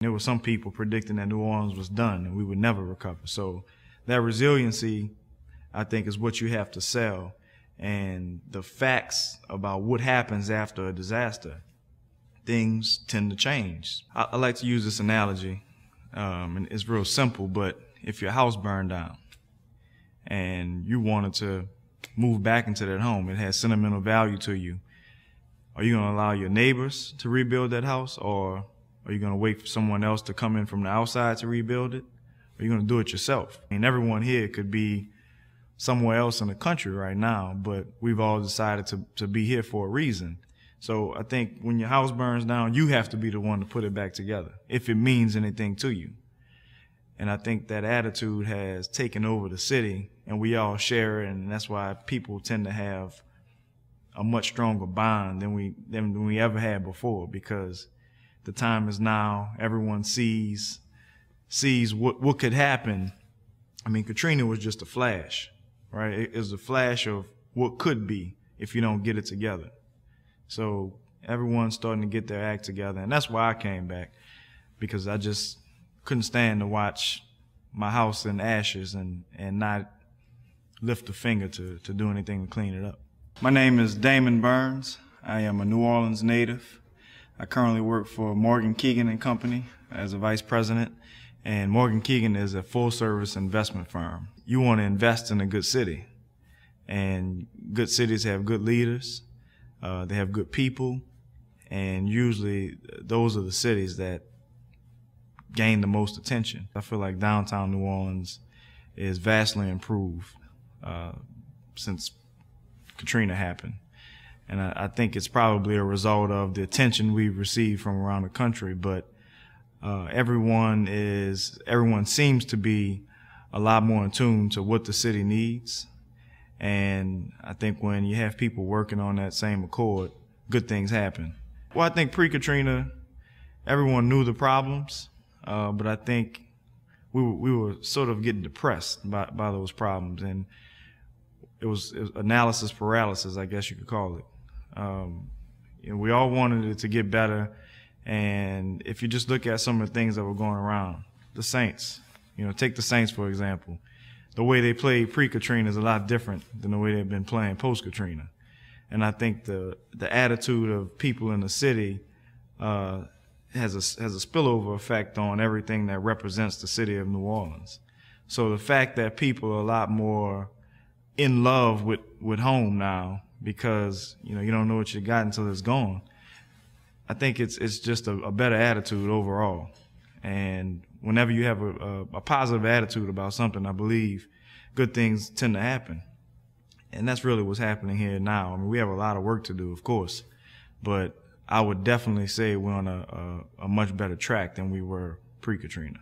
There were some people predicting that New Orleans was done and we would never recover. So that resiliency, I think, is what you have to sell. And the facts about what happens after a disaster, things tend to change. I like to use this analogy, and it's real simple, but if your house burned down and you wanted to move back into that home, it has sentimental value to you, are you going to allow your neighbors to rebuild that house, or are you going to wait for someone else to come in from the outside to rebuild it? Or are you going to do it yourself? I mean, everyone here could be somewhere else in the country right now, but we've all decided to be here for a reason. So I think when your house burns down, you have to be the one to put it back together, if it means anything to you. And I think that attitude has taken over the city, and we all share it, and that's why people tend to have a much stronger bond than we ever had before, because the time is now. Everyone sees what could happen. I mean, Katrina was just a flash, right? It was a flash of what could be if you don't get it together. So everyone's starting to get their act together, and that's why I came back, because I just couldn't stand to watch my house in ashes and not lift a finger to do anything to clean it up. My name is Damon Burns. I am a New Orleans native. I currently work for Morgan Keegan & Company as a vice president, and Morgan Keegan is a full-service investment firm. You want to invest in a good city, and good cities have good leaders, they have good people, and usually those are the cities that gain the most attention. I feel like downtown New Orleans is vastly improved since Katrina happened. And I think it's probably a result of the attention we've received from around the country, but everyone seems to be a lot more in tune to what the city needs. And I think when you have people working on that same accord, good things happen. Well, I think pre-Katrina, everyone knew the problems, but I think we were sort of getting depressed by those problems, and it was analysis paralysis, I guess you could call it. We all wanted it to get better, and if you just look at some of the things that were going around, the Saints, take the Saints for example. The way they played pre-Katrina is a lot different than the way they've been playing post-Katrina. And I think the attitude of people in the city has a spillover effect on everything that represents the city of New Orleans. So the fact that people are a lot more in love with home now, because you don't know what you got until it's gone, I think it's just a better attitude overall. And whenever you have a positive attitude about something, I believe good things tend to happen. And that's really what's happening here now. I mean, we have a lot of work to do, of course, but I would definitely say we're on a much better track than we were pre-Katrina.